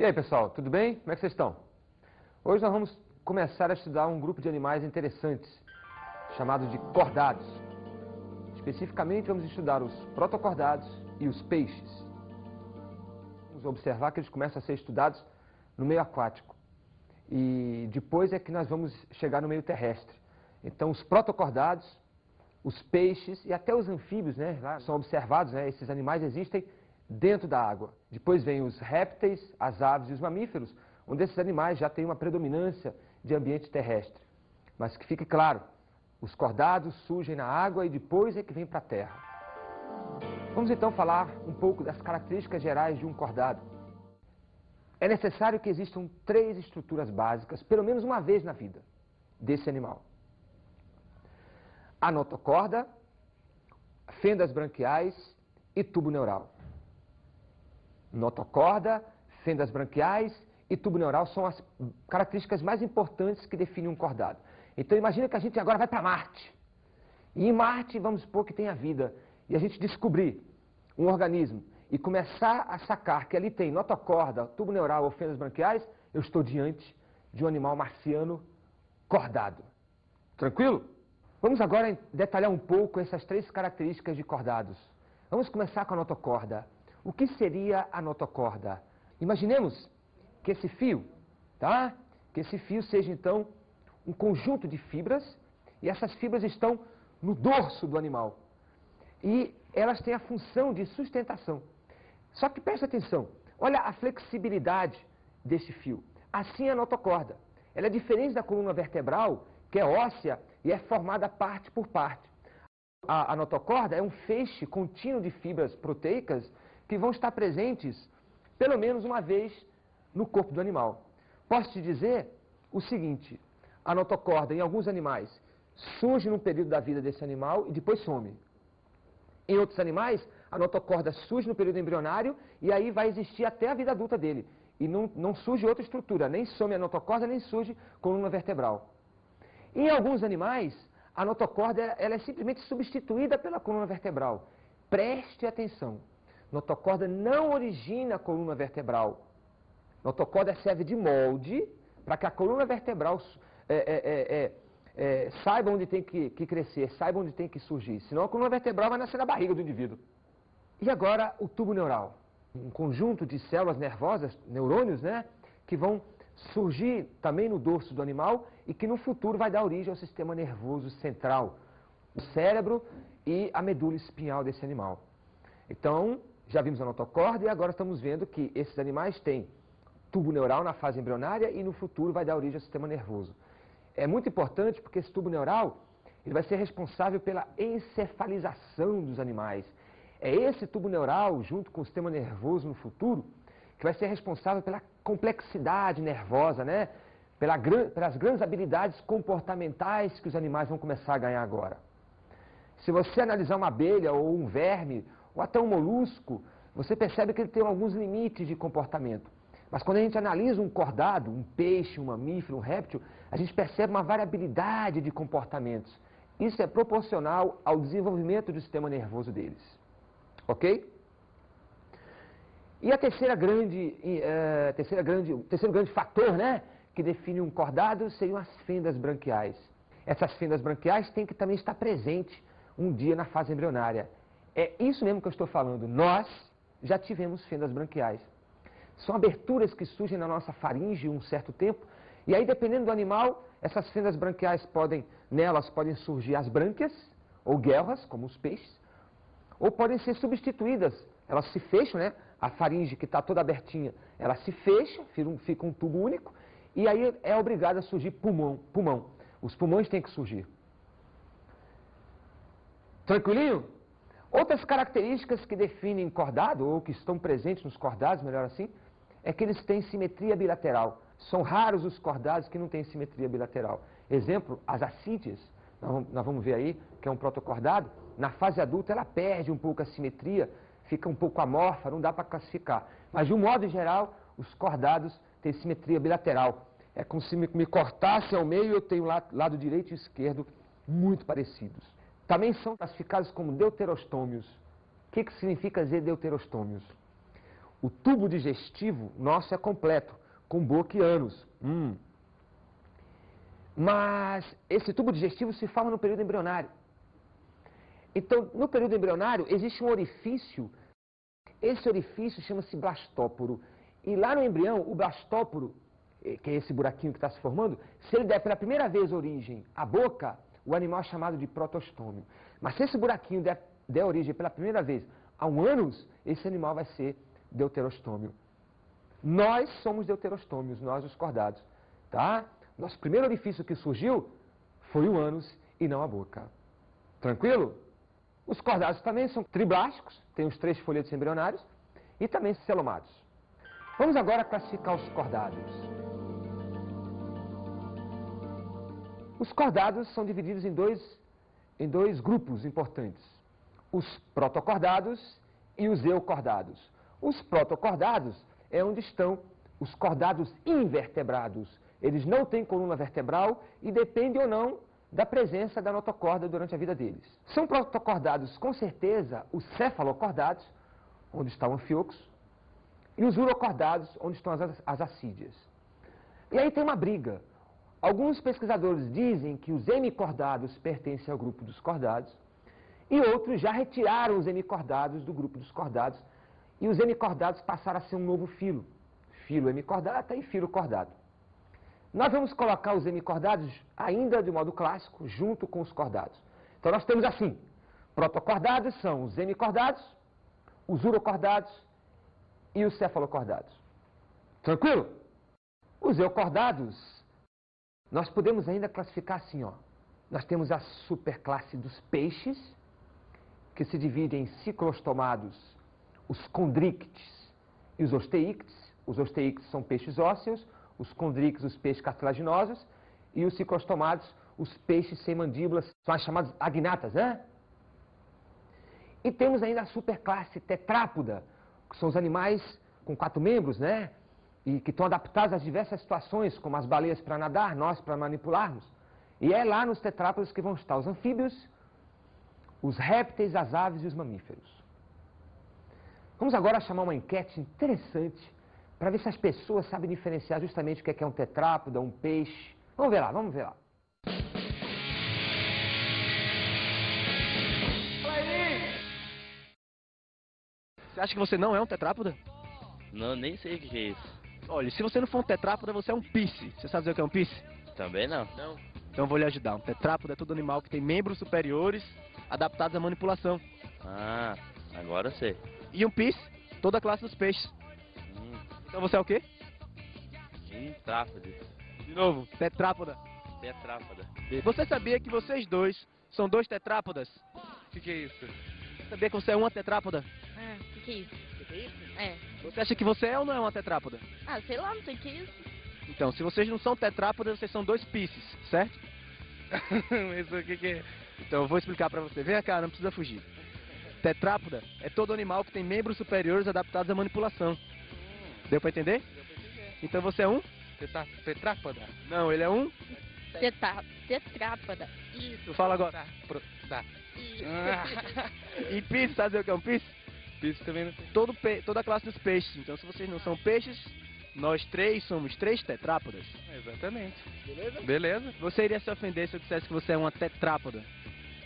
E aí, pessoal, tudo bem? Como é que vocês estão? Hoje nós vamos começar a estudar um grupo de animais interessantes, chamados de cordados. Especificamente, vamos estudar os protocordados e os peixes. Vamos observar que eles começam a ser estudados no meio aquático. E depois é que nós vamos chegar no meio terrestre. Então, os protocordados, os peixes e até os anfíbios, né, lá são observados, né, esses animais existem dentro da água. Depois vem os répteis, as aves e os mamíferos, onde esses animais já têm uma predominância de ambiente terrestre. Mas que fique claro, os cordados surgem na água e depois é que vem para a terra. Vamos então falar um pouco das características gerais de um cordado. É necessário que existam 3 estruturas básicas, pelo menos uma vez na vida, desse animal. A notocorda, fendas branquiais e tubo neural. Notocorda, fendas branquiais e tubo neural são as características mais importantes que definem um cordado. Então imagina que a gente agora vai para Marte. E em Marte vamos supor que tenha vida. E a gente descobrir um organismo e começar a sacar que ali tem notocorda, tubo neural ou fendas branquiais, eu estou diante de um animal marciano cordado. Tranquilo? Vamos agora detalhar um pouco essas 3 características de cordados. Vamos começar com a notocorda. O que seria a notocorda? Imaginemos que esse fio, tá? Que esse fio seja então um conjunto de fibras e essas fibras estão no dorso do animal. E elas têm a função de sustentação. Só que preste atenção, olha a flexibilidade desse fio. Assim é a notocorda. Ela é diferente da coluna vertebral, que é óssea e é formada parte por parte. A notocorda é um feixe contínuo de fibras proteicas que vão estar presentes pelo menos uma vez no corpo do animal. Posso te dizer o seguinte, a notocorda em alguns animais surge num período da vida desse animal e depois some. Em outros animais, a notocorda surge no período embrionário e aí vai existir até a vida adulta dele. E não surge outra estrutura, nem some a notocorda, nem surge coluna vertebral. Em alguns animais, a notocorda ela é simplesmente substituída pela coluna vertebral. Preste atenção, notocorda não origina a coluna vertebral. Notocorda serve de molde para que a coluna vertebral saiba onde tem que crescer, saiba onde tem que surgir. Senão a coluna vertebral vai nascer na barriga do indivíduo. E agora o tubo neural. Um conjunto de células nervosas, neurônios, né, que vão surgir também no dorso do animal e que no futuro vai dar origem ao sistema nervoso central, o cérebro e a medula espinhal desse animal. Então, já vimos a notocorda e agora estamos vendo que esses animais têm tubo neural na fase embrionária e no futuro vai dar origem ao sistema nervoso. É muito importante porque esse tubo neural ele vai ser responsável pela encefalização dos animais. É esse tubo neural, junto com o sistema nervoso no futuro, que vai ser responsável pela complexidade nervosa, né? Pelas grandes habilidades comportamentais que os animais vão começar a ganhar agora. Se você analisar uma abelha ou um verme, ou até um molusco, você percebe que ele tem alguns limites de comportamento. Mas quando a gente analisa um cordado, um peixe, um mamífero, um réptil, a gente percebe uma variabilidade de comportamentos. Isso é proporcional ao desenvolvimento do sistema nervoso deles. Ok? E o terceiro grande fator, né, que define um cordado seriam as fendas branquiais. Essas fendas branquiais têm que também estar presentes um dia na fase embrionária. É isso mesmo que eu estou falando. Nós já tivemos fendas branquiais. São aberturas que surgem na nossa faringe um certo tempo, e aí, dependendo do animal, essas fendas branquiais nelas podem surgir as brânquias, ou guelras, como os peixes, ou podem ser substituídas. Elas se fecham, né? A faringe que está toda abertinha, ela se fecha, fica um tubo único, e aí é obrigado a surgir pulmão. Os pulmões têm que surgir. Tranquilinho? Outras características que definem cordado, ou que estão presentes nos cordados, melhor assim, é que eles têm simetria bilateral. São raros os cordados que não têm simetria bilateral. Exemplo, as assídeas, nós vamos ver aí, que é um protocordado, na fase adulta ela perde um pouco a simetria, fica um pouco amorfa, não dá para classificar. Mas de um modo geral, os cordados têm simetria bilateral. É como se me cortasse ao meio e eu tenho lado direito e esquerdo muito parecidos. Também são classificados como deuterostômios. O que significa dizer deuterostômios? O tubo digestivo nosso é completo, com boca e ânus. Mas esse tubo digestivo se forma no período embrionário. Então, no período embrionário, existe um orifício. Esse orifício chama-se blastóporo. E lá no embrião, o blastóporo, que é esse buraquinho que está se formando, se ele der pela primeira vez origem à boca, o animal é chamado de protostômio. Mas se esse buraquinho der origem pela primeira vez a um ânus, esse animal vai ser deuterostômio. Nós somos deuterostômios, nós os cordados. Tá? Nosso primeiro orifício que surgiu foi o ânus e não a boca. Tranquilo? Os cordados também são triblásticos, têm os 3 folhetos embrionários, e também celomados. Vamos agora classificar os cordados. Os cordados são divididos em dois grupos importantes. Os protocordados e os eucordados. Os protocordados é onde estão os cordados invertebrados. Eles não têm coluna vertebral e dependem ou não da presença da notocorda durante a vida deles. São protocordados, com certeza, os cefalocordados, onde está o anfíoxo, e os urocordados, onde estão as acídeas. E aí tem uma briga. Alguns pesquisadores dizem que os hemicordados pertencem ao grupo dos cordados, e outros já retiraram os hemicordados do grupo dos cordados, e os hemicordados passaram a ser um novo filo. Filo hemicordata e filo cordado. Nós vamos colocar os hemicordados ainda de modo clássico, junto com os cordados. Então nós temos assim, protocordados são os hemicordados, os urocordados e os cefalocordados. Tranquilo? Os eucordados, nós podemos ainda classificar assim, ó. Nós temos a superclasse dos peixes, que se divide em ciclostomados, os condrictes e os osteíctes. Os osteíctes são peixes ósseos, os condrictes, os peixes cartilaginosos, e os ciclostomados, os peixes sem mandíbulas, são as chamadas agnatas, né? E temos ainda a superclasse tetrápoda, que são os animais com 4 membros, né? E que estão adaptados às diversas situações, como as baleias para nadar, nós para manipularmos. E é lá nos tetrápodas que vão estar os anfíbios, os répteis, as aves e os mamíferos. Vamos agora chamar uma enquete interessante para ver se as pessoas sabem diferenciar justamente o que é um tetrápoda, um peixe. Vamos ver lá, vamos ver lá. Fala aí! Você acha que você não é um tetrápoda? Não, nem sei o que é isso. Olha, se você não for um tetrápoda, você é um pisse. Você sabe dizer o que é um pisse? Também não. Não. Então eu vou lhe ajudar. Um tetrápoda é todo animal que tem membros superiores adaptados à manipulação. Ah, agora eu sei. E um pisse, toda a classe dos peixes. Então você é o quê? Trápode. De novo, tetrápoda. Tetrápoda. Você sabia que vocês dois são 2 tetrápodas? O que é isso? Sabia que você é uma tetrápoda? Ah, que é isso? É. Você acha que você é ou não é uma tetrápoda? Ah, sei lá, não sei o que é isso. Então, se vocês não são tetrápodas, vocês são 2 pisces, certo? Isso o que é? Então eu vou explicar pra você. Vem cá, não precisa fugir. Tetrápoda é todo animal que tem membros superiores adaptados à manipulação. Deu pra entender? Então você é um? Tetrápoda? Não, ele é um? Tetrápoda. Tu fala agora. Isso. E peixe, sabe o que é um peixe? Isso também não sei. Toda a classe dos peixes. Então se vocês não são peixes, nós 3 somos 3 tetrápodas. Exatamente. Beleza? Beleza? Você iria se ofender se eu dissesse que você é uma tetrápoda?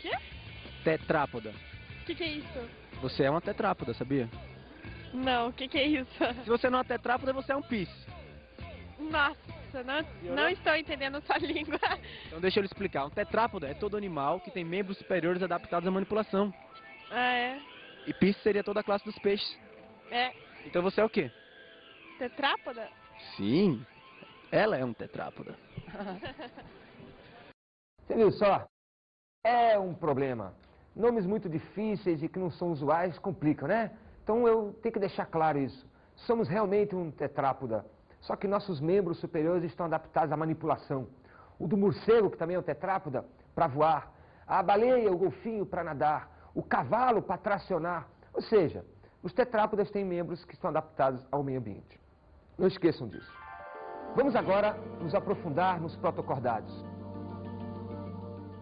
Quê? Tetrápoda. O que é isso? Você é uma tetrápoda, sabia? Não, o que é isso? Se você não é uma tetrápoda, você é um pisse. Nossa, não estou entendendo sua língua. Então deixa eu lhe explicar. Um tetrápoda é todo animal que tem membros superiores adaptados à manipulação. Ah, é? E pisse seria toda a classe dos peixes. É. Então você é o quê? Tetrápoda? Sim, ela é um tetrápoda. Você viu só? É um problema. Nomes muito difíceis e que não são usuais complicam, né? Então eu tenho que deixar claro isso. Somos realmente um tetrápoda, só que nossos membros superiores estão adaptados à manipulação. O do morcego, que também é um tetrápoda, para voar. A baleia, o golfinho, para nadar. O cavalo, para tracionar. Ou seja, os tetrápodas têm membros que estão adaptados ao meio ambiente. Não esqueçam disso. Vamos agora nos aprofundar nos protocordados.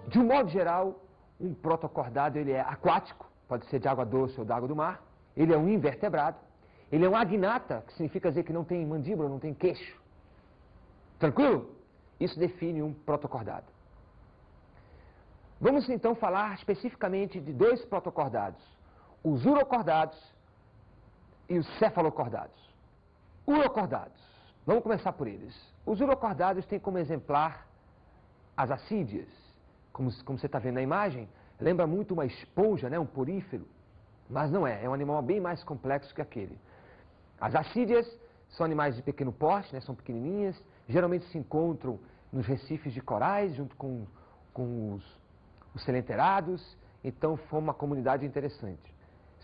De um modo geral, um protocordado ele é aquático, pode ser de água doce ou da água do mar. Ele é um invertebrado. Ele é um agnata, que significa dizer que não tem mandíbula, não tem queixo. Tranquilo? Isso define um protocordado. Vamos então falar especificamente de dois protocordados, os urocordados e os cefalocordados. Urocordados, vamos começar por eles. Os urocordados têm como exemplar as assídeas, como você está vendo na imagem, lembra muito uma esponja, né, um porífero, mas não é, é um animal bem mais complexo que aquele. As assídeas são animais de pequeno porte, né, são pequenininhas, geralmente se encontram nos recifes de corais, junto com os selenterados, então foi uma comunidade interessante.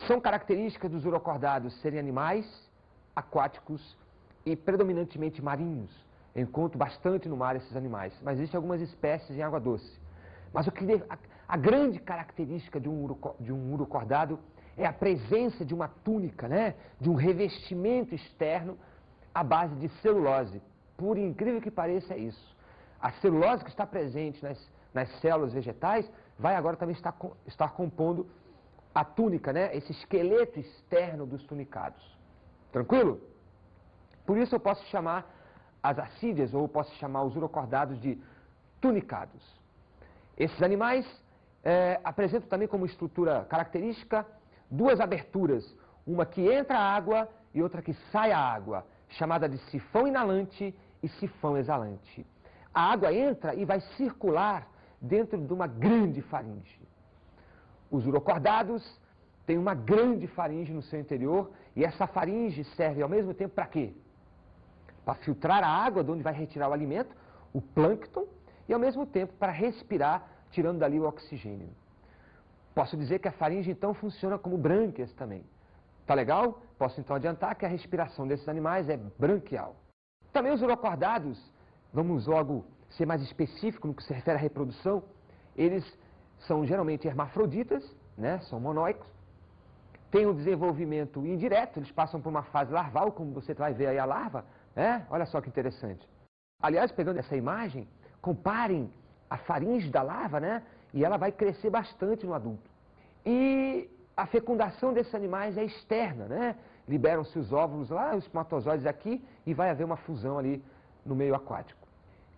São características dos urocordados serem animais aquáticos e predominantemente marinhos. Eu encontro bastante no mar esses animais, mas existem algumas espécies em água doce. Mas a grande característica de um urocordado é a presença de uma túnica, né, de um revestimento externo à base de celulose. Por incrível que pareça, é isso. A celulose que está presente nas células vegetais vai agora também estar compondo a túnica, né, esse esqueleto externo dos tunicados. Tranquilo? Por isso eu posso chamar as assídeas, ou eu posso chamar os urocordados de tunicados. Esses animais apresentam também como estrutura característica duas aberturas, uma que entra a água e outra que sai a água, chamada de sifão inalante e sifão exalante. A água entra e vai circular dentro de uma grande faringe. Os urocordados têm uma grande faringe no seu interior e essa faringe serve ao mesmo tempo para quê? Para filtrar a água de onde vai retirar o alimento, o plâncton, e ao mesmo tempo para respirar, tirando dali o oxigênio. Posso dizer que a faringe então funciona como brânquias também. Tá legal? Posso então adiantar que a respiração desses animais é branquial. Também os urocordados, vamos logo ser mais específico no que se refere à reprodução, eles são geralmente hermafroditas, né? São monóicos, têm um desenvolvimento indireto, eles passam por uma fase larval, como você vai ver aí a larva, né? Olha só que interessante. Aliás, pegando essa imagem, comparem a faringe da larva, né? E ela vai crescer bastante no adulto. E a fecundação desses animais é externa, né? Liberam-se os óvulos lá, os espermatozoides aqui, e vai haver uma fusão ali no meio aquático.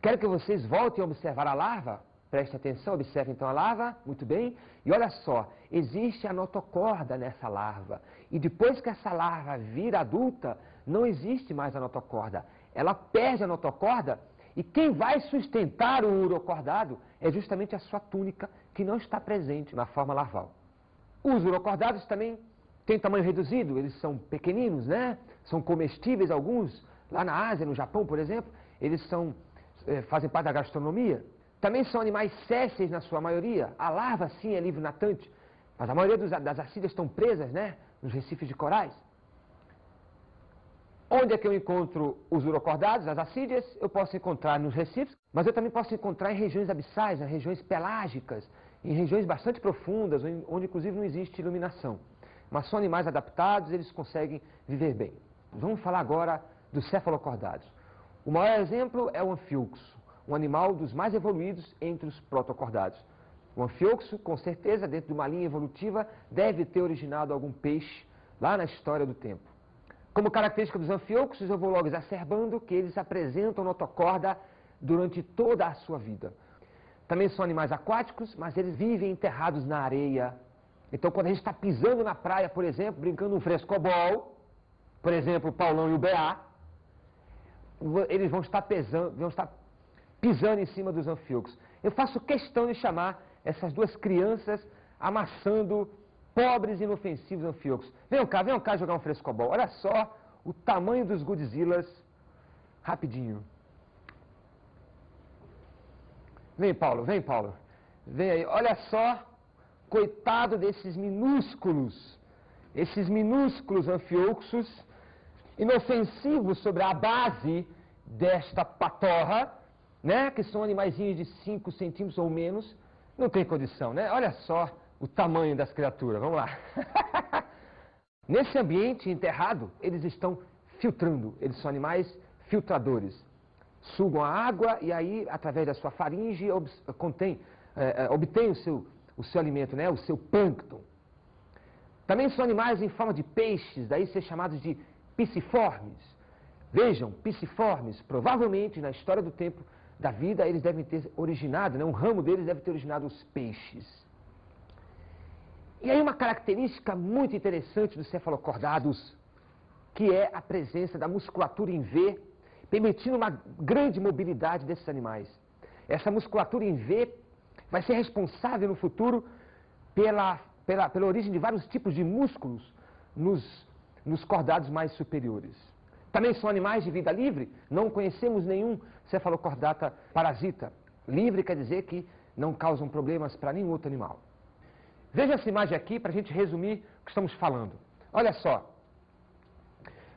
Quero que vocês voltem a observar a larva. Preste atenção, observe então a larva, muito bem. E olha só, existe a notocorda nessa larva. E depois que essa larva vira adulta, não existe mais a notocorda. Ela perde a notocorda e quem vai sustentar o urocordado é justamente a sua túnica, que não está presente na forma larval. Os urocordados também têm tamanho reduzido, eles são pequeninos, né? São comestíveis alguns. Lá na Ásia, no Japão, por exemplo, eles fazem parte da gastronomia. Também são animais sésseis na sua maioria. A larva, sim, é livre natante, mas a maioria das assídeas estão presas, né, nos recifes de corais. Onde é que eu encontro os urocordados, as assídeas? Eu posso encontrar nos recifes, mas eu também posso encontrar em regiões abissais, em regiões pelágicas, em regiões bastante profundas, onde inclusive não existe iluminação. Mas são animais adaptados, eles conseguem viver bem. Vamos falar agora dos cefalocordados. O maior exemplo é o anfíoxo, um animal dos mais evoluídos entre os protocordados. O anfíoxo, com certeza, dentro de uma linha evolutiva, deve ter originado algum peixe lá na história do tempo. Como característica dos anfíoxos, eu vou logo exacerbando que eles apresentam notocorda durante toda a sua vida. Também são animais aquáticos, mas eles vivem enterrados na areia. Então, quando a gente está pisando na praia, por exemplo, brincando um frescobol, por exemplo, o Paulão e o Beá, eles vão estar pisando em cima dos anfíoxos. Eu faço questão de chamar essas duas crianças amassando pobres e inofensivos anfíoxos. Venham cá jogar um frescobol. Olha só o tamanho dos Godzillas. Rapidinho. Vem, Paulo. Vem aí. Olha só, coitado desses minúsculos anfíoxos, inofensivos sobre a base desta patorra, né, que são animaizinhos de 5 centímetros ou menos, não tem condição, né? Olha só o tamanho das criaturas, vamos lá. Nesse ambiente enterrado, eles estão filtrando, eles são animais filtradores. Sugam a água e aí, através da sua faringe, obtém o seu alimento, né, o seu plâncton. Também são animais em forma de peixes, daí ser chamados de pisciformes. Vejam, pisciformes, provavelmente na história do tempo da vida, eles devem ter originado, né, um ramo deles deve ter originado os peixes. E aí uma característica muito interessante dos cefalocordados, que é a presença da musculatura em V, permitindo uma grande mobilidade desses animais. Essa musculatura em V vai ser responsável no futuro pela origem de vários tipos de músculos nos cordados mais superiores. Também são animais de vida livre, não conhecemos nenhum cefalocordata parasita. Livre quer dizer que não causam problemas para nenhum outro animal. Veja essa imagem aqui para a gente resumir o que estamos falando. Olha só,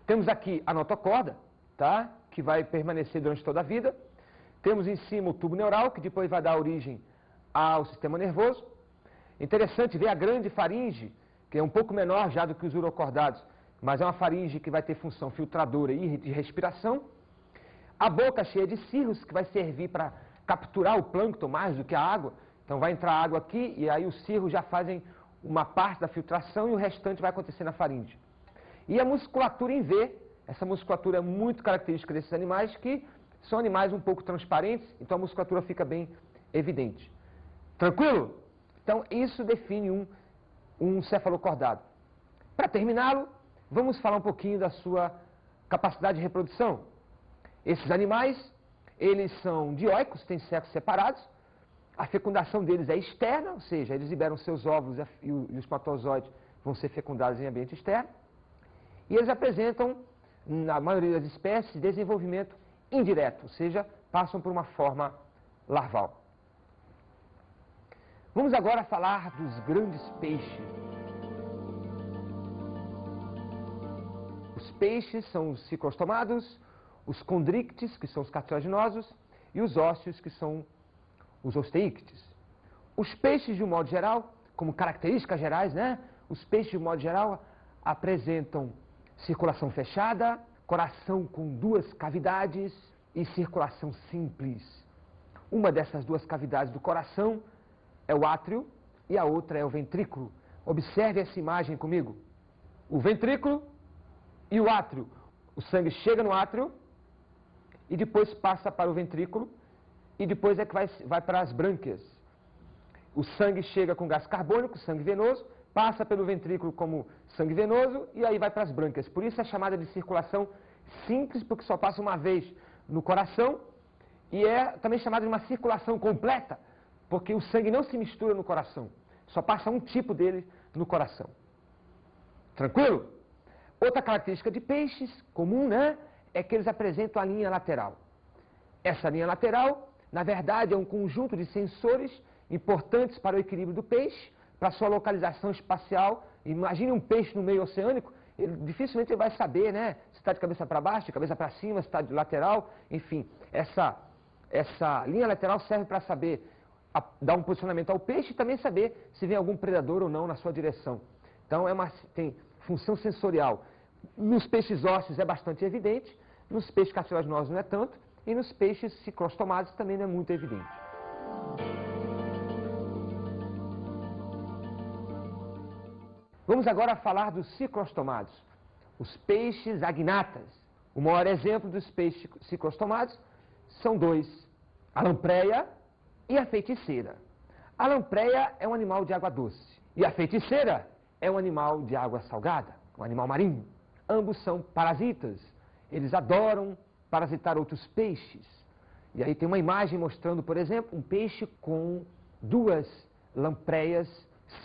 temos aqui a notocorda, tá? Que vai permanecer durante toda a vida. Temos em cima o tubo neural, que depois vai dar origem ao sistema nervoso. Interessante ver a grande faringe, que é um pouco menor já do que os urocordados, mas é uma faringe que vai ter função filtradora e de respiração. A boca cheia de cílios, que vai servir para capturar o plâncton mais do que a água. Então vai entrar água aqui e aí os cílios já fazem uma parte da filtração e o restante vai acontecer na faringe. E a musculatura em V, essa musculatura é muito característica desses animais, que são animais um pouco transparentes, então a musculatura fica bem evidente. Tranquilo? Então isso define um cefalocordado. Para terminá-lo, vamos falar um pouquinho da sua capacidade de reprodução. Esses animais, eles são dioicos, têm sexos separados. A fecundação deles é externa, ou seja, eles liberam seus óvulos e os espermatozoides vão ser fecundados em ambiente externo. E eles apresentam, na maioria das espécies, desenvolvimento indireto, ou seja, passam por uma forma larval. Vamos agora falar dos grandes peixes. Os peixes são os ciclostomados, os condrictes, que são os cartilaginosos, e os ósseos, que são os osteíctes. Os peixes, de um modo geral, como características gerais, né? Os peixes, de um modo geral, apresentam circulação fechada, coração com 2 cavidades e circulação simples. Uma dessas 2 cavidades do coração é o átrio e a outra é o ventrículo. Observe essa imagem comigo. O ventrículo e o átrio. O sangue chega no átrio e depois passa para o ventrículo e depois é que vai para as brânquias. O sangue chega com gás carbônico, sangue venoso, passa pelo ventrículo como sangue venoso e aí vai para as brânquias. Por isso é chamada de circulação simples, porque só passa uma vez no coração, e é também chamada de uma circulação completa, porque o sangue não se mistura no coração, só passa um tipo dele no coração. Tranquilo? Outra característica de peixes, comum, né, é que eles apresentam a linha lateral. Essa linha lateral, na verdade, é um conjunto de sensores importantes para o equilíbrio do peixe, para a sua localização espacial. Imagine um peixe no meio oceânico, dificilmente ele vai saber, né, se está de cabeça para baixo, de cabeça para cima, se está de lateral, enfim. Essa linha lateral serve para saber dar um posicionamento ao peixe e também saber se vem algum predador ou não na sua direção. Então tem função sensorial. Nos peixes ósseos é bastante evidente, nos peixes cartilaginosos não é tanto, e nos peixes ciclostomados também não é muito evidente. Vamos agora falar dos ciclostomados, os peixes agnatas. O maior exemplo dos peixes ciclostomados são 2, a lampreia e a feiticeira. A lampreia é um animal de água doce e a feiticeira é um animal de água salgada, um animal marinho. Ambos são parasitas, eles adoram parasitar outros peixes. E aí tem uma imagem mostrando, por exemplo, um peixe com 2 lampreias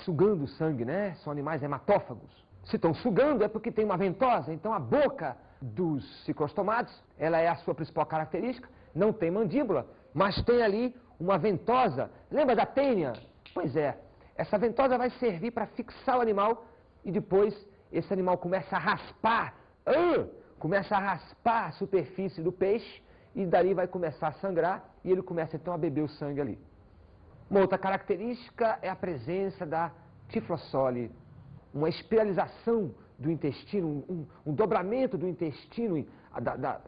sugando sangue, né? São animais hematófagos. Se estão sugando é porque tem uma ventosa, então a boca dos ciclostomados, ela é a sua principal característica, não tem mandíbula, mas tem ali uma ventosa. Lembra da tênia? Pois é, essa ventosa vai servir para fixar o animal e depois esse animal começa a raspar, a superfície do peixe e dali vai começar a sangrar e ele começa então a beber o sangue ali. Uma outra característica é a presença da tiflossole, uma espiralização do intestino, um dobramento do intestino,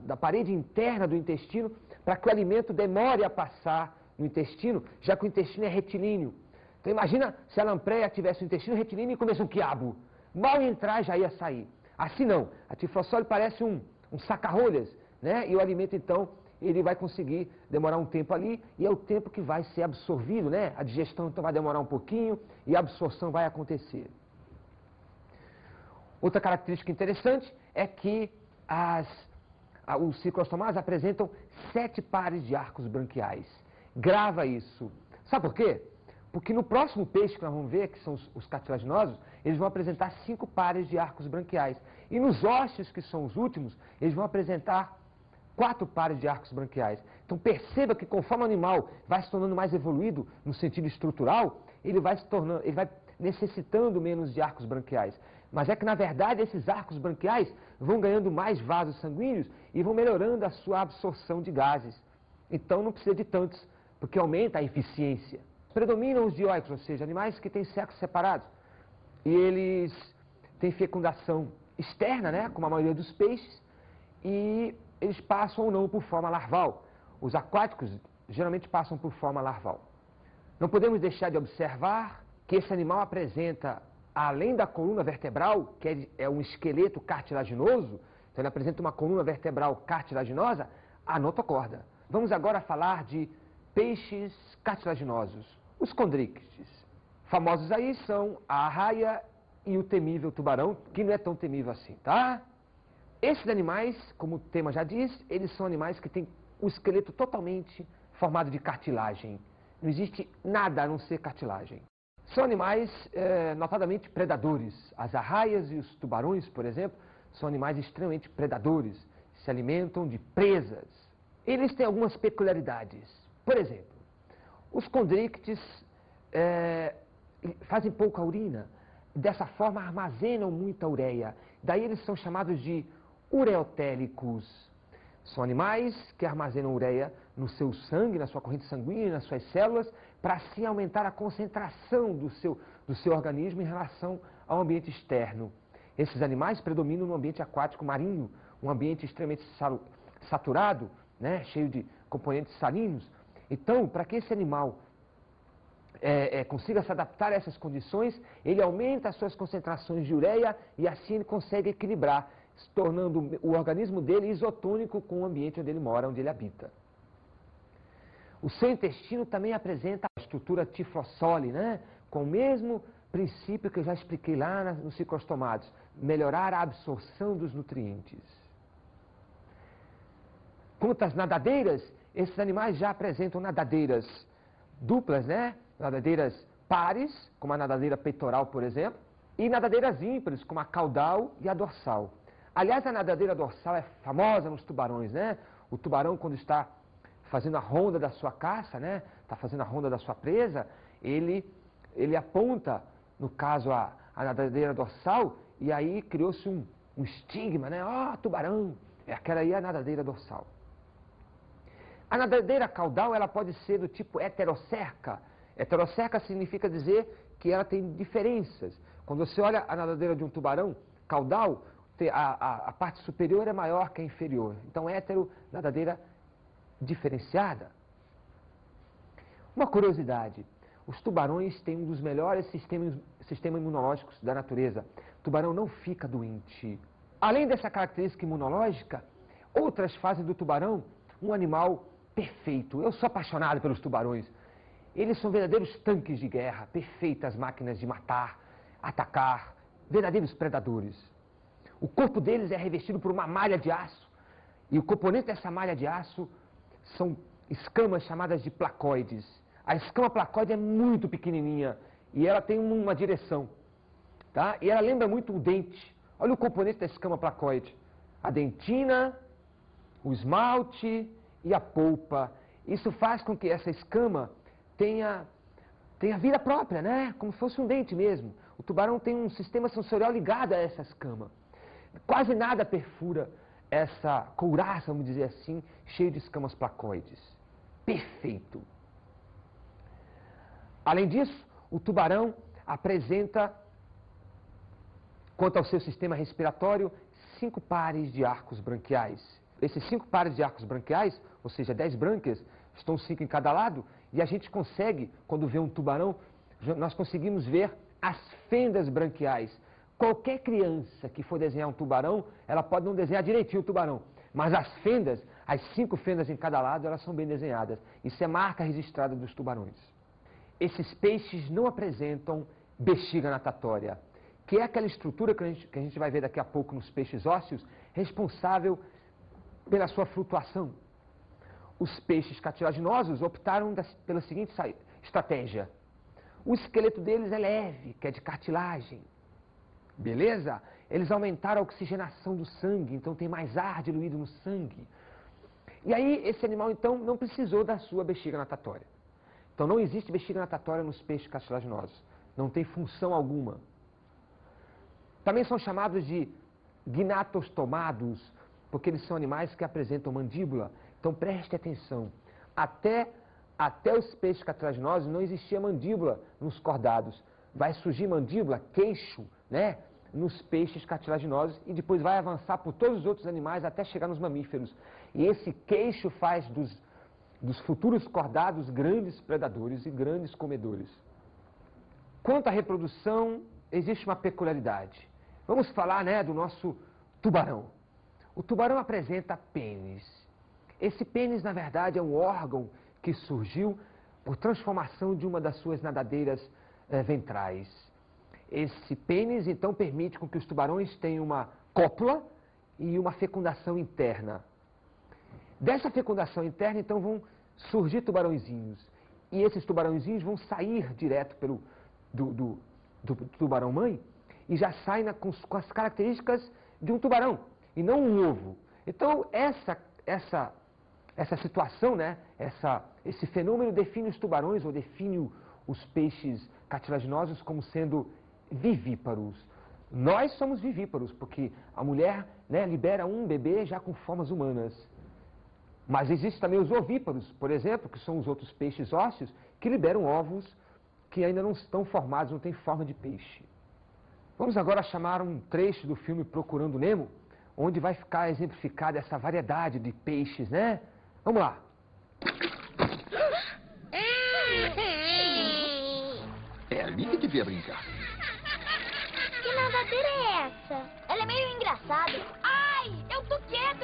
da parede interna do intestino, para que o alimento demore a passar no intestino, já que o intestino é retilíneo. Então imagina se a lampreia tivesse o intestino retilíneo e comesse um quiabo. Mal entrar já ia sair. Assim não, a tiflossole parece um saca-rolhas, né? E o alimento, então, ele vai conseguir demorar um tempo ali, e é o tempo que vai ser absorvido, né? A digestão, então, vai demorar um pouquinho, e a absorção vai acontecer. Outra característica interessante é que os ciclostomados apresentam 7 pares de arcos branquiais. Grava isso. Sabe por quê? Porque no próximo peixe que nós vamos ver, que são os cartilaginosos, eles vão apresentar 5 pares de arcos branquiais. E nos ósseos, que são os últimos, eles vão apresentar 4 pares de arcos branquiais. Então perceba que conforme o animal vai se tornando mais evoluído no sentido estrutural, ele vai necessitando menos de arcos branquiais. Mas é que, na verdade, esses arcos branquiais vão ganhando mais vasos sanguíneos e vão melhorando a sua absorção de gases. Então não precisa de tantos, porque aumenta a eficiência. Predominam os dioicos, ou seja, animais que têm sexos separados. E eles têm fecundação externa, né, como a maioria dos peixes, e eles passam ou não por forma larval. Os aquáticos geralmente passam por forma larval. Não podemos deixar de observar que esse animal apresenta, além da coluna vertebral, que é um esqueleto cartilaginoso, então ele apresenta uma coluna vertebral cartilaginosa, a notocorda. Vamos agora falar de peixes cartilaginosos, os condríctes. Famosos aí são a arraia e o temível tubarão, que não é tão temível assim, tá? Esses animais, como o tema já diz, eles são animais que têm o esqueleto totalmente formado de cartilagem. Não existe nada a não ser cartilagem. São animais notadamente predadores. As arraias e os tubarões, por exemplo, são animais extremamente predadores. Se alimentam de presas. Eles têm algumas peculiaridades. Por exemplo, os condríctes fazem pouca urina. Dessa forma, armazenam muita ureia. Daí eles são chamados de ureotélicos. São animais que armazenam ureia no seu sangue, na sua corrente sanguínea, nas suas células, para assim aumentar a concentração do seu organismo em relação ao ambiente externo. Esses animais predominam no ambiente aquático marinho, um ambiente extremamente saturado, né, cheio de componentes salinos. Então, para que esse animal consiga se adaptar a essas condições, ele aumenta as suas concentrações de ureia e assim ele consegue equilibrar, se tornando o organismo dele isotônico com o ambiente onde ele mora, onde ele habita. O seu intestino também apresenta a estrutura tiflossole, né? Com o mesmo princípio que eu já expliquei lá nos ciclostomados, melhorar a absorção dos nutrientes. Quanto às nadadeiras, esses animais já apresentam nadadeiras duplas, né? Nadadeiras pares, como a nadadeira peitoral, por exemplo, e nadadeiras ímpares, como a caudal e a dorsal. Aliás, a nadadeira dorsal é famosa nos tubarões, né? O tubarão, quando está fazendo a ronda da sua caça, né? Está fazendo a ronda da sua presa, ele aponta, no caso, a nadadeira dorsal, e aí criou-se um estigma, né? Ó, tubarão! Aquela aí é a nadadeira dorsal. A nadadeira caudal, ela pode ser do tipo heterocerca. Heterocerca significa dizer que ela tem diferenças. Quando você olha a nadadeira de um tubarão caudal, a parte superior é maior que a inferior. Então, hétero, nadadeira diferenciada. Uma curiosidade, os tubarões têm um dos melhores sistemas imunológicos da natureza. O tubarão não fica doente. Além dessa característica imunológica, outras fazem do tubarão um animal perfeito. Eu sou apaixonado pelos tubarões. Eles são verdadeiros tanques de guerra, perfeitas máquinas de matar, atacar, verdadeiros predadores. O corpo deles é revestido por uma malha de aço, e o componente dessa malha de aço são escamas chamadas de placoides. A escama placoide é muito pequenininha e ela tem uma direção, tá? E ela lembra muito o dente. Olha o componente da escama placoide: a dentina, o esmalte e a polpa. Isso faz com que essa escama tenha vida própria, né? Como se fosse um dente mesmo. O tubarão tem um sistema sensorial ligado a essa escama. Quase nada perfura essa couraça, vamos dizer assim, cheia de escamas placoides. Perfeito. Além disso, o tubarão apresenta, quanto ao seu sistema respiratório, 5 pares de arcos branquiais. Esses 5 pares de arcos branquiais, ou seja, 10 brânquias, estão 5 em cada lado, e a gente consegue, quando vê um tubarão, nós conseguimos ver as fendas branquiais. qualquer criança que for desenhar um tubarão, ela pode não desenhar direitinho o tubarão, mas as fendas, as 5 fendas em cada lado, elas são bem desenhadas. Isso é marca registrada dos tubarões. Esses peixes não apresentam bexiga natatória, que é aquela estrutura que a gente vai ver daqui a pouco nos peixes ósseos, responsável pela sua flutuação. Os peixes cartilaginosos optaram pela seguinte estratégia. O esqueleto deles é leve, que é de cartilagem. Beleza? Eles aumentaram a oxigenação do sangue, então tem mais ar diluído no sangue. E aí, esse animal, então, não precisou da sua bexiga natatória. Então, não existe bexiga natatória nos peixes cartilaginosos. Não tem função alguma. Também são chamados de gnatostomados, porque eles são animais que apresentam mandíbula. Então, preste atenção. Até os peixes cartilaginosos não existia mandíbula nos cordados. Vai surgir mandíbula, queixo, né, nos peixes cartilaginosos e depois vai avançar por todos os outros animais até chegar nos mamíferos. E esse queixo faz dos futuros cordados grandes predadores e grandes comedores. Quanto à reprodução, existe uma peculiaridade. Vamos falar, né, do nosso tubarão. O tubarão apresenta pênis. Esse pênis, na verdade, é um órgão que surgiu por transformação de uma das suas nadadeiras ventrais. Esse pênis, então, permite com que os tubarões tenham uma cópula e uma fecundação interna. Dessa fecundação interna, então, vão surgir tubarõezinhos. E esses tubarõezinhos vão sair direto do tubarão-mãe e já saem com as características de um tubarão, e não um ovo. Então, essa situação, né, esse fenômeno define os tubarões, ou define os peixes cartilaginosos como sendo vivíparos. Nós somos vivíparos, porque a mulher, né, libera um bebê já com formas humanas. Mas existem também os ovíparos, por exemplo, que são os outros peixes ósseos, que liberam ovos que ainda não estão formados, não têm forma de peixe. Vamos agora chamar um trecho do filme Procurando Nemo, onde vai ficar exemplificada essa variedade de peixes, né? Vamos lá. É ali que devia brincar. Que nadadeira é essa? Ela é meio engraçada. Ai, eu tô quieto.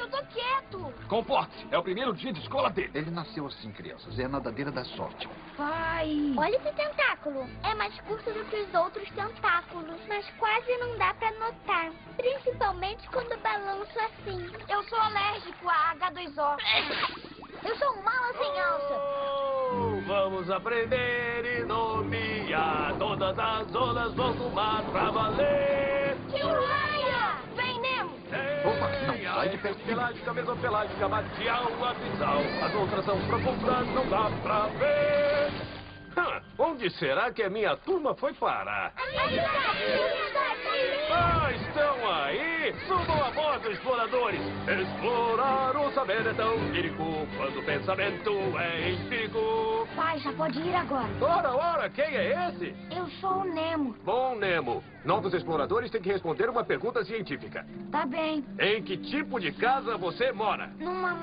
Comporte-se, é o primeiro dia de escola dele. Ele nasceu assim, crianças. É a nadadeira da sorte. Pai. Olha esse tentáculo. É mais curto do que os outros tentáculos, mas quase não dá pra notar. Principalmente quando balanço assim. Eu sou alérgico a H2O. Eu sou um mala sem alça. Vamos aprender e nomear todas as ondas do mar pra valer. Que raia! Vem, Nemo! Opa, não, sai de perto de mim. Pelágica, mesopelágica, marcial, abissal. As outras são profundas, não dá pra ver. Onde será que a minha turma foi parar? Estão aí! Subam a bordo, exploradores! Explorar o saber é tão lírico quando o pensamento é empírico. Pai, já pode ir agora. Ora, quem é esse? Eu sou o Nemo. Bom, Nemo. Novos exploradores têm que responder uma pergunta científica. Tá bem. Em que tipo de casa você mora? Numa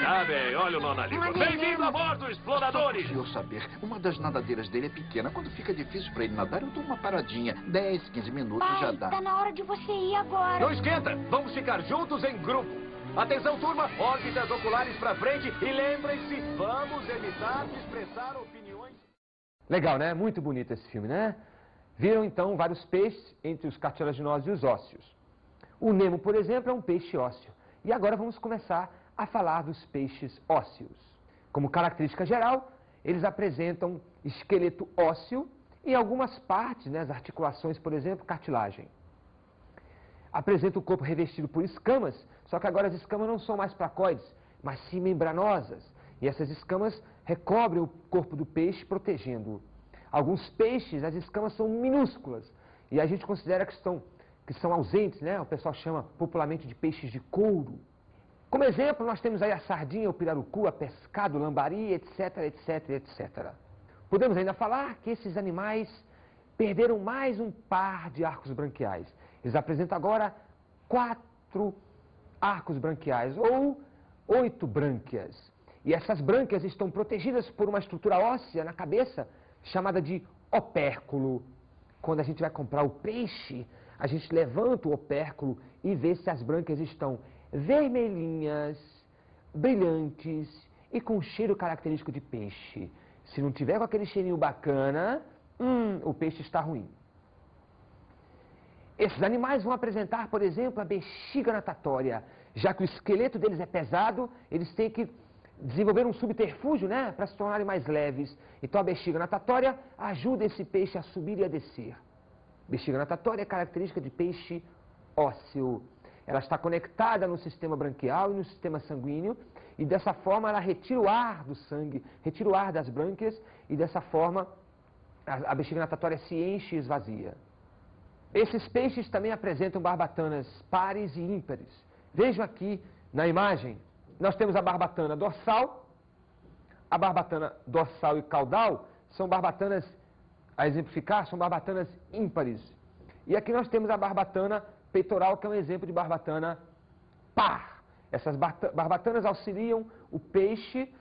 Tá bem, olha o nó na língua. Bem-vindo a bordo, exploradores! Se eu saber, uma das nadadeiras dele é pequena. Quando fica difícil pra ele nadar, eu dou uma paradinha. 10, 15 minutos Pai, já dá. tá na hora de você ir agora. Não esquenta! Vamos ficar juntos em grupo. Atenção, turma! Órbitas oculares pra frente e lembrem-se, vamos evitar de expressar opiniões... Legal, né? Muito bonito esse filme, né? Viram, então, vários peixes entre os cartilaginosos e os ósseos. O Nemo, por exemplo, é um peixe ósseo. E agora vamos começar a falar dos peixes ósseos. Como característica geral, eles apresentam esqueleto ósseo e algumas partes, né, as articulações, por exemplo, cartilagem. Apresenta o corpo revestido por escamas, só que agora as escamas não são mais placoides, mas sim membranosas. E essas escamas recobrem o corpo do peixe, protegendo-o. Alguns peixes, as escamas são minúsculas, e a gente considera que são ausentes, né? O pessoal chama popularmente de peixes de couro. Como exemplo, nós temos aí a sardinha, o pirarucu, a pescado, o lambari, etc, etc, etc. Podemos ainda falar que esses animais perderam mais um par de arcos branquiais. Eles apresentam agora 4 arcos branquiais, ou 8 brânquias. E essas brânquias estão protegidas por uma estrutura óssea na cabeça, chamada de opérculo. Quando a gente vai comprar o peixe, a gente levanta o opérculo e vê se as brânquias estão vermelhinhas, brilhantes e com cheiro característico de peixe. Se não tiver com aquele cheirinho bacana, o peixe está ruim. Esses animais vão apresentar, por exemplo, a bexiga natatória. Já que o esqueleto deles é pesado, eles têm que desenvolver um subterfúgio, né, para se tornarem mais leves. Então a bexiga natatória ajuda esse peixe a subir e a descer. Bexiga natatória é característica de peixe ósseo. Ela está conectada no sistema branquial e no sistema sanguíneo, e dessa forma ela retira o ar do sangue, retira o ar das brânquias, e dessa forma a bexiga natatória se enche e esvazia. Esses peixes também apresentam barbatanas pares e ímpares. Vejam aqui na imagem, nós temos a barbatana dorsal e caudal são barbatanas, a exemplificar, são barbatanas ímpares. E aqui nós temos a barbatana peitoral, que é um exemplo de barbatana par. Essas barbatanas auxiliam o peixe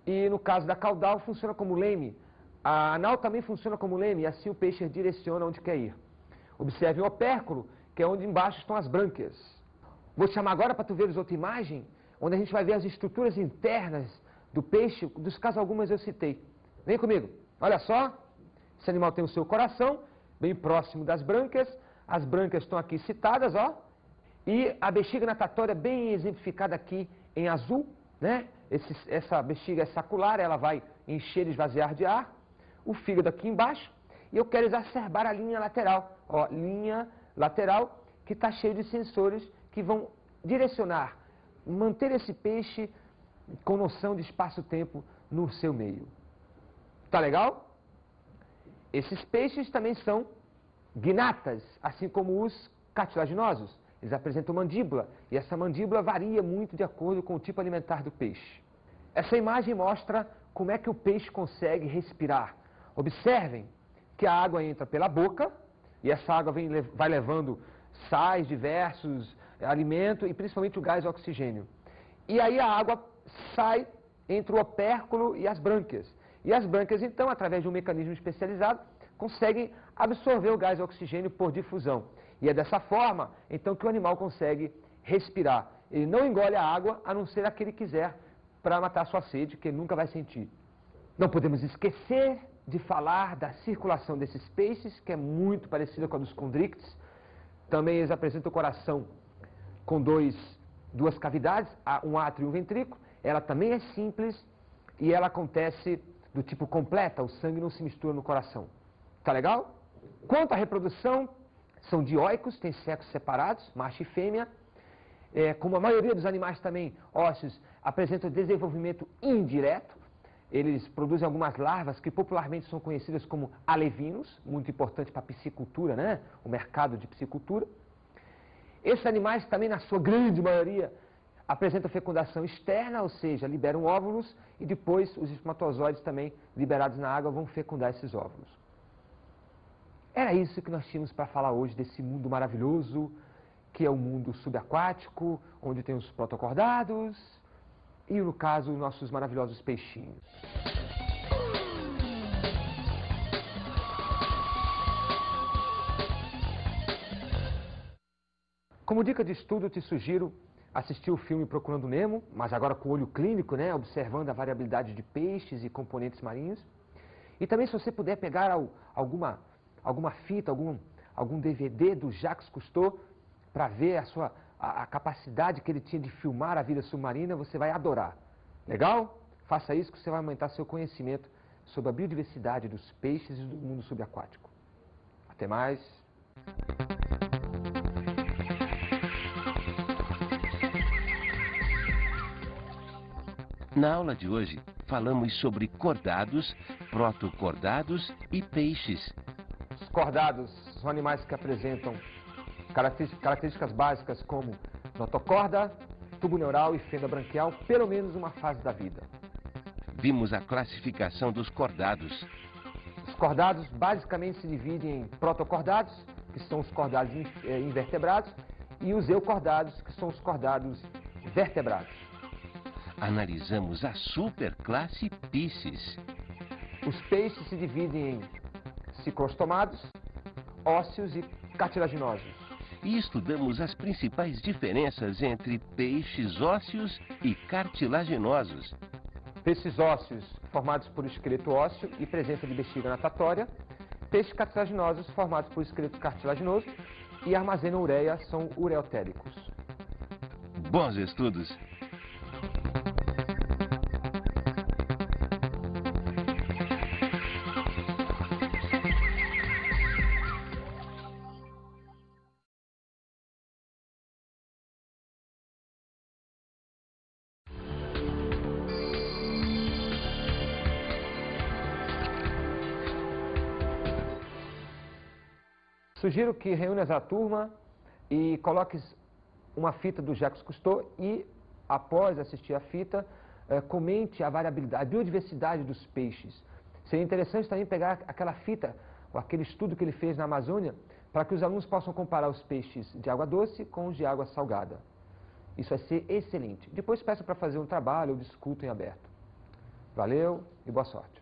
e, no caso da caudal, funciona como leme. A anal também funciona como leme, e assim o peixe direciona onde quer ir. Observe o opérculo, que é onde embaixo estão as brânquias. Vou te chamar agora para tu veres outra imagem, onde a gente vai ver as estruturas internas do peixe, dos casos algumas eu citei. Vem comigo, olha só, esse animal tem o seu coração, bem próximo das brânquias, as brânquias estão aqui citadas, ó, e a bexiga natatória bem exemplificada aqui em azul, né? Essa bexiga é sacular, ela vai encher e esvaziar de ar, o fígado aqui embaixo, e eu quero exacerbar a linha lateral, ó, linha lateral que está cheia de sensores que vão direcionar, manter esse peixe com noção de espaço-tempo no seu meio. Tá legal? Esses peixes também são gnatas, assim como os cartilaginosos. Eles apresentam mandíbula, e essa mandíbula varia muito de acordo com o tipo alimentar do peixe. Essa imagem mostra como é que o peixe consegue respirar. Observem que a água entra pela boca, e essa água vai levando sais diversos, alimento e principalmente o gás oxigênio. E aí a água sai entre o opérculo e as brânquias. E as brânquias, então, através de um mecanismo especializado, conseguem absorver o gás oxigênio por difusão. E é dessa forma, então, que o animal consegue respirar. Ele não engole a água, a não ser a que ele quiser, para matar sua sede, que ele nunca vai sentir. Não podemos esquecer de falar da circulação desses peixes, que é muito parecida com a dos condrictes. Também eles apresentam o coração com duas cavidades, um átrio e um ventrículo. Ela também é simples e ela acontece do tipo completa, o sangue não se mistura no coração. Tá legal? Quanto à reprodução, são dioicos, têm sexos separados, macho e fêmea. Como a maioria dos animais também ósseos, apresentam desenvolvimento indireto. Eles produzem algumas larvas que popularmente são conhecidas como alevinos, muito importante para a piscicultura, né? O mercado de piscicultura. Esses animais também, na sua grande maioria, apresentam fecundação externa, ou seja, liberam óvulos e depois os espermatozoides também liberados na água vão fecundar esses óvulos. Era isso que nós tínhamos para falar hoje desse mundo maravilhoso, que é o mundo subaquático, onde tem os protocordados e, no caso, os nossos maravilhosos peixinhos. Como dica de estudo, eu te sugiro assistir o filme Procurando Nemo, mas agora com o olho clínico, né, observando a variabilidade de peixes e componentes marinhos. E também, se você puder pegar alguma fita, algum DVD do Jacques Cousteau, para ver a capacidade que ele tinha de filmar a vida submarina, você vai adorar. Legal? Faça isso que você vai aumentar seu conhecimento sobre a biodiversidade dos peixes e do mundo subaquático. Até mais. Na aula de hoje, falamos sobre cordados, protocordados e peixes. Os cordados são animais que apresentam características básicas como notocorda, tubo neural e fenda branquial, pelo menos uma fase da vida. Vimos a classificação dos cordados. Os cordados basicamente se dividem em protocordados, que são os cordados invertebrados, e os eucordados, que são os cordados vertebrados. Analisamos a superclasse Piscis. Os peixes se dividem em ciclostomados, ósseos e cartilaginosos. E estudamos as principais diferenças entre peixes ósseos e cartilaginosos. Peixes ósseos formados por esqueleto ósseo e presença de bexiga natatória. Peixes cartilaginosos formados por esqueleto cartilaginoso e armazenam ureia, são ureotéricos. Bons estudos! Sugiro que reúnas a turma e coloques uma fita do Jacques Cousteau e, após assistir a fita, comente a variabilidade, a biodiversidade dos peixes. Seria interessante também pegar aquela fita, ou aquele estudo que ele fez na Amazônia, para que os alunos possam comparar os peixes de água doce com os de água salgada. Isso vai ser excelente. Depois peço para fazer um trabalho ou discuto em aberto. Valeu e boa sorte.